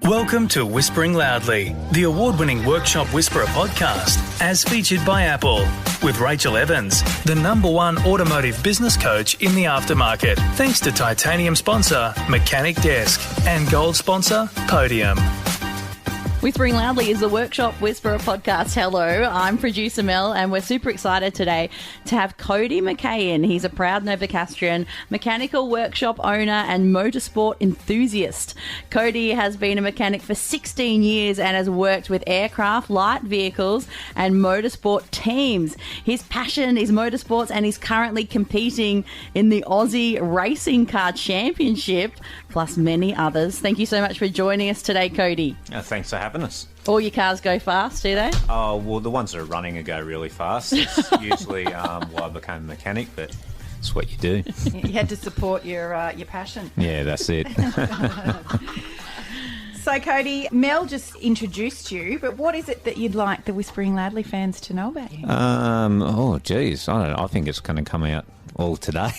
Welcome to Whispering Loudly, the award-winning Workshop Whisperer podcast, as featured by Apple, with Rachael Evans, the #1 automotive business coach in the aftermarket, thanks to titanium sponsor Mechanic Desk and gold sponsor Podium. Whispering Loudly is the Workshop Whisperer podcast. Hello, I'm producer Mel, and we're super excited today to have Cody McKay in. He's a proud Novocastrian, mechanical workshop owner and motorsport enthusiast. Cody has been a mechanic for 16 years and has worked with aircraft, light vehicles and motorsport teams. His passion is motorsports and he's currently competing in the Aussie Racing Car Championship, plus many others. Thank you so much for joining us today, Cody. Thanks for having us. All your cars go fast, do they? Oh, well, the ones that are running go really fast. It's usually why I became a mechanic, but it's what you do. You had to support your passion. Yeah, that's it. So, Cody, Mel just introduced you, but what is it that you'd like the Whispering Loudly fans to know about you? Oh, geez. I don't know. I think it's going to come out all today.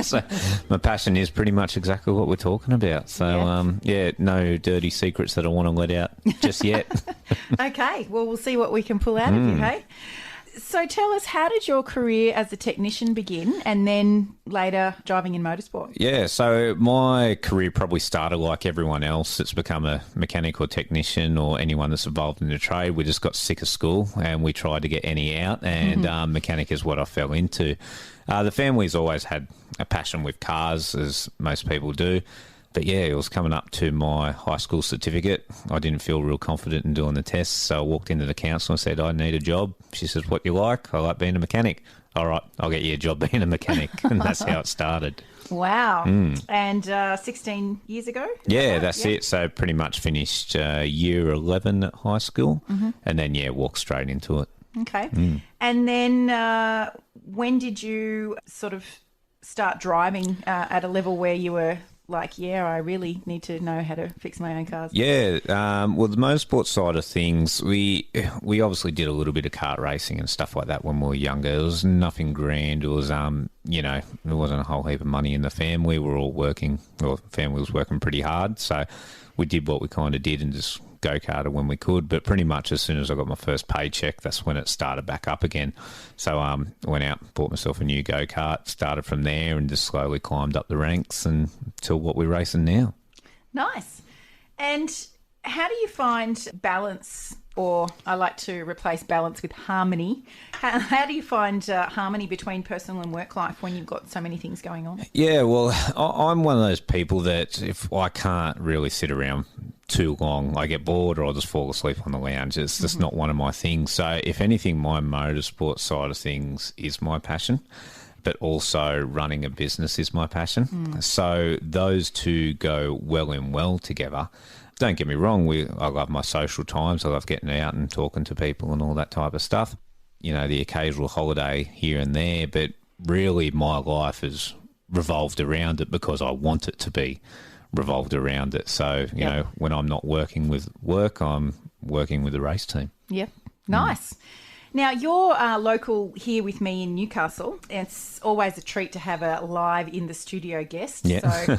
So my passion is pretty much exactly what we're talking about. So, no dirty secrets that I want to let out just yet. Okay, well, we'll see what we can pull out of you, hey? So tell us, how did your career as a technician begin and then later driving in motorsport? Yeah, so my career probably started like everyone else that's become a mechanic or technician or anyone that's involved in the trade. We just got sick of school and we tried to get any out, and mechanic is what I fell into. The family's always had a passion with cars, as most people do. But yeah, it was coming up to my high school certificate. I didn't feel real confident in doing the tests, so I walked into the council and said, I need a job. She says, what you like? I like being a mechanic. All right, I'll get you a job being a mechanic. And that's how it started. Wow. And 16 years ago? Yeah, that's it. So pretty much finished year 11 at high school and then, walked straight into it. Okay. And then when did you sort of start driving at a level where you were like, I really need to know how to fix my own cars? Yeah, well, the motorsport side of things, we obviously did a little bit of kart racing and stuff like that when we were younger. It was nothing grand. It was, there wasn't a whole heap of money in the family. We were all working, well, the family was working pretty hard, so we did what we kind of did and just go-karted when we could. But pretty much as soon as I got my first paycheck, that's when it started back up again. So I went out, bought myself a new go-kart, started from there and just slowly climbed up the ranks until what we're racing now. Nice. And how do you find balance, or I like to replace balance with harmony? How do you find harmony between personal and work life when you've got so many things going on? Yeah, well, I'm one of those people that if I can't really sit around too long, I get bored or I'll just fall asleep on the lounge. It's just not one of my things. So if anything, my motorsport side of things is my passion, but also running a business is my passion. So those two go well and well together. Don't get me wrong, I love my social times. I love getting out and talking to people and all that type of stuff. You know, the occasional holiday here and there, but really my life is revolved around it because I want it to be revolved around it. So, you know, when I'm not working with work, I'm working with the race team. Yep. Nice. Now, you're local here with me in Newcastle. It's always a treat to have a live in the studio guest. Yeah. So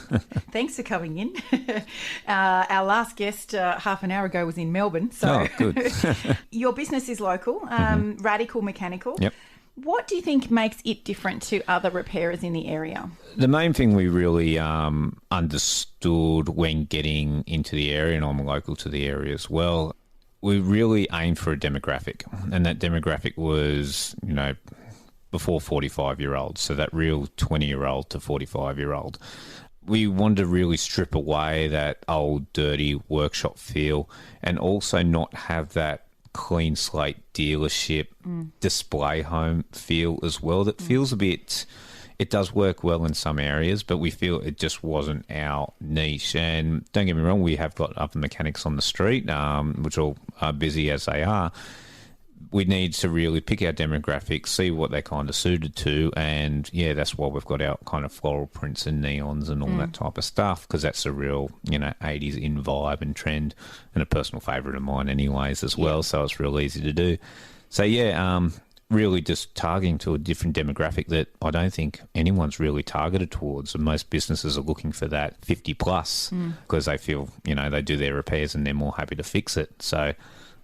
thanks for coming in. Our last guest half an hour ago was in Melbourne. So good. Your business is local, Radical Mechanical. Yep. What do you think makes it different to other repairers in the area? The main thing we really understood when getting into the area, and I'm local to the area as well, we really aimed for a demographic, and that demographic was, before 45-year-olds, so that real 20-year-old to 45-year-old. We wanted to really strip away that old, dirty workshop feel and also not have that clean slate dealership display home feel as well. That feels a bit... It does work well in some areas, but we feel it just wasn't our niche. And don't get me wrong, we have got other mechanics on the street, which all are busy as they are. We need to really pick our demographics, see what they're kind of suited to, and that's why we've got our kind of floral prints and neons and all that type of stuff, because that's a real 80s in vibe and trend, and a personal favourite of mine anyways as well, so it's real easy to do. So really just targeting to a different demographic that I don't think anyone's really targeted towards. And most businesses are looking for that 50 plus because they feel, they do their repairs and they're more happy to fix it. So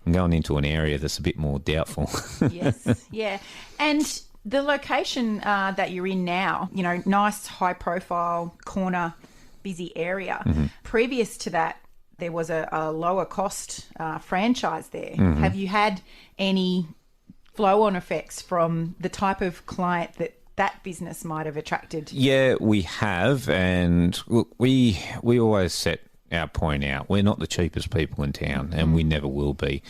I'm going into an area that's a bit more doubtful. Yes, yeah. And the location that you're in now, nice high profile corner, busy area. Previous to that, there was a lower cost franchise there. Have you had any flow-on effects from the type of client that business might have attracted? Yeah, we have, and look, we always set our point out. We're not the cheapest people in town, and we never will be.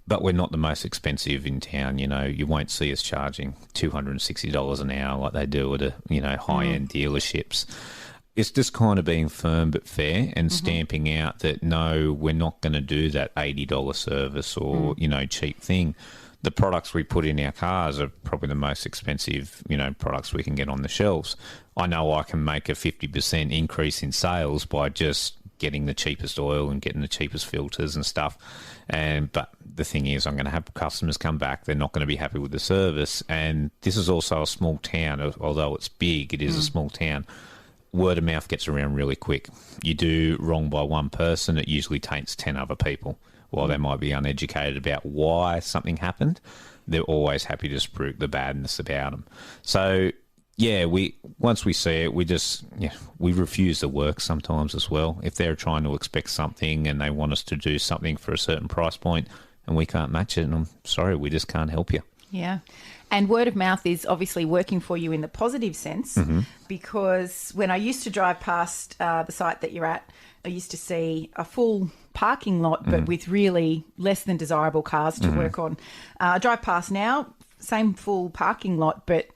But we're not the most expensive in town. You won't see us charging $260 an hour like they do at high-end dealerships. It's just kind of being firm but fair and stamping out that, no, we're not going to do that $80 service or, cheap thing. The products we put in our cars are probably the most expensive, products we can get on the shelves. I know I can make a 50% increase in sales by just getting the cheapest oil and getting the cheapest filters and stuff. But the thing is, I'm going to have customers come back. They're not going to be happy with the service. And this is also a small town. Although it's big, it is a small town. Word of mouth gets around really quick. You do wrong by one person, it usually taints 10 other people. While they might be uneducated about why something happened, they're always happy to spruik the badness about them. So, yeah, once we see it, we refuse the work sometimes as well. If they're trying to expect something and they want us to do something for a certain price point and we can't match it, and I'm sorry, we just can't help you. Yeah. And word of mouth is obviously working for you in the positive sense, because when I used to drive past the site that you're at, I used to see a full parking lot, but with really less than desirable cars to work on. I drive past now, same full parking lot, but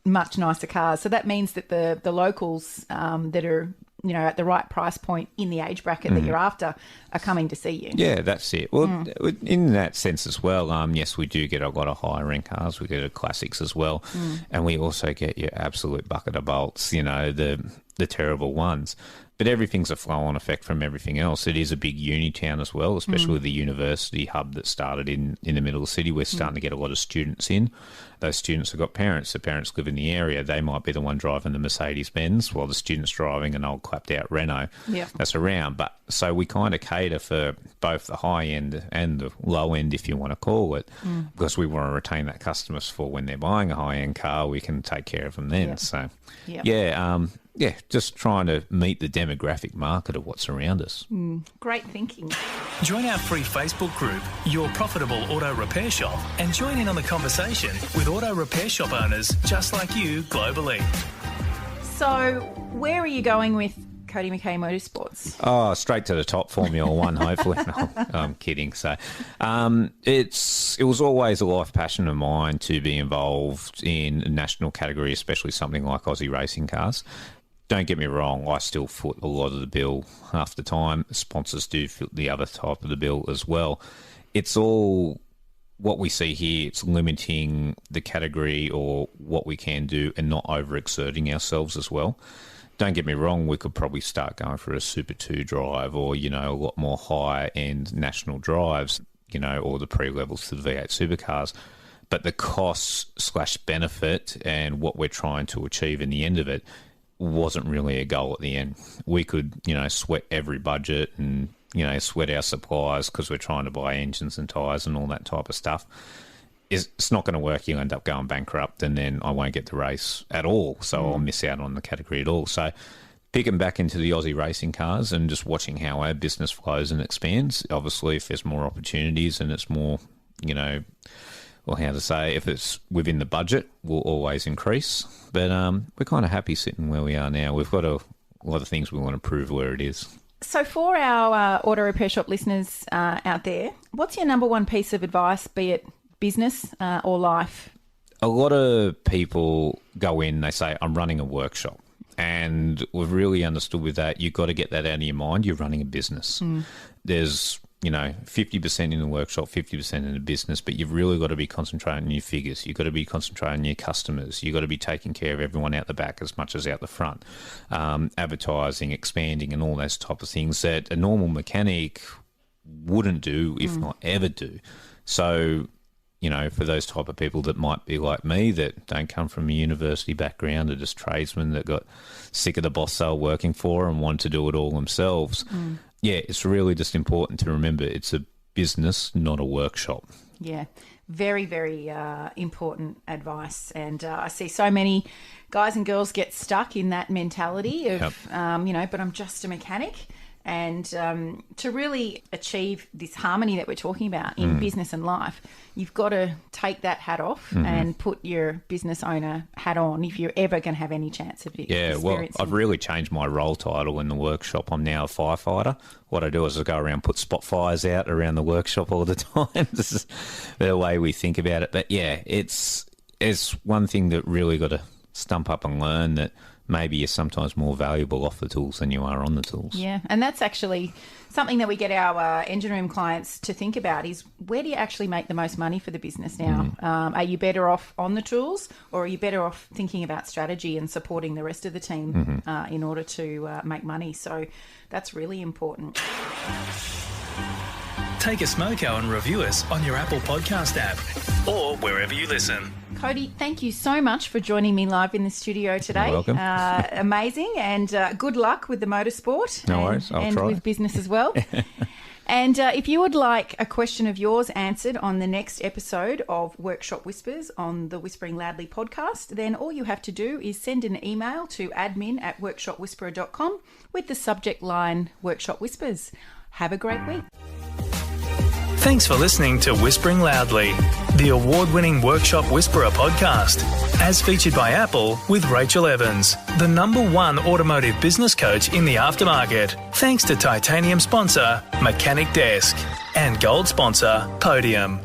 much nicer cars. So that means that the locals that are at the right price point in the age bracket that you're after are coming to see you. Yeah, that's it. Well, in that sense as well, yes, we do get a lot of higher-end cars. We get a classics as well. And we also get your absolute bucket of bolts, the terrible ones. But everything's a flow-on effect from everything else. It is a big uni town as well, especially with the university hub that started in the middle of the city. We're starting to get a lot of students in. Those students have got parents. The parents live in the area. They might be the one driving the Mercedes-Benz while the student's driving an old clapped-out Renault that's around. But so we kind of cater for both the high end and the low end, if you want to call it, because we want to retain that customers for when they're buying a high-end car, we can take care of them then. So, just trying to meet the demographic market of what's around us. Great thinking. Join our free Facebook group, Your Profitable Auto Repair Shop, and join in on the conversation with auto repair shop owners just like you globally. So where are you going with Cody McKay Motorsports? Oh, straight to the top, Formula One, hopefully. No, I'm kidding. So it was always a life passion of mine to be involved in a national category, especially something like Aussie Racing Cars. Don't get me wrong, I still foot a lot of the bill half the time. Sponsors do foot the other type of the bill as well. It's all what we see here. It's limiting the category or what we can do and not overexerting ourselves as well. Don't get me wrong, we could probably start going for a Super 2 drive or, a lot more high-end national drives, or the pre-levels to the V8 supercars. But the cost/benefit and what we're trying to achieve in the end of it wasn't really a goal at the end. We could, sweat every budget and, sweat our suppliers because we're trying to buy engines and tyres and all that type of stuff. It's not going to work. You'll end up going bankrupt and then I won't get the race at all. So I'll miss out on the category at all. So picking back into the Aussie racing cars and just watching how our business flows and expands. Obviously, if there's more opportunities and it's more, if it's within the budget, we'll always increase. But we're kind of happy sitting where we are now. We've got a lot of things we want to prove where it is. So for our auto repair shop listeners out there, what's your number one piece of advice, be it business or life? A lot of people go in, they say, I'm running a workshop. And we've really understood with that, you've got to get that out of your mind. You're running a business. There's 50% in the workshop, 50% in the business, but you've really got to be concentrating on your figures. You've got to be concentrating on your customers. You've got to be taking care of everyone out the back as much as out the front. Advertising, expanding, and all those type of things that a normal mechanic wouldn't do, if not ever do. So for those type of people that might be like me, that don't come from a university background, are just tradesmen that got sick of the boss they were working for and want to do it all themselves. Yeah, it's really just important to remember it's a business, not a workshop. Yeah, very, very important advice. And I see so many guys and girls get stuck in that mentality of, but I'm just a mechanic. And to really achieve this harmony that we're talking about in business and life, you've got to take that hat off and put your business owner hat on if you're ever going to have any chance of it. Yeah, well, I've really changed my role title in the workshop. I'm now a firefighter. What I do is I go around, put spot fires out around the workshop all the time. This is the way we think about it. But yeah, it's one thing that really got to stump up and learn, that maybe you're sometimes more valuable off the tools than you are on the tools. Yeah, and that's actually something that we get our engine room clients to think about, is where do you actually make the most money for the business now? Are you better off on the tools, or are you better off thinking about strategy and supporting the rest of the team in order to make money? So that's really important. Take a smoko and review us on your Apple Podcast app or wherever you listen. Cody, thank you so much for joining me live in the studio today. You're welcome. Amazing, and good luck with the motorsport. No worries, I'll try. And with business as well. And if you would like a question of yours answered on the next episode of Workshop Whispers on the Whispering Loudly podcast, then all you have to do is send an email to admin@workshopwhisperer.com with the subject line Workshop Whispers. Have a great week. Thanks for listening to Whispering Loudly, the award-winning Workshop Whisperer podcast, as featured by Apple with Rachael Evans, the #1 automotive business coach in the aftermarket. Thanks to titanium sponsor Mechanic Desk and gold sponsor Podium.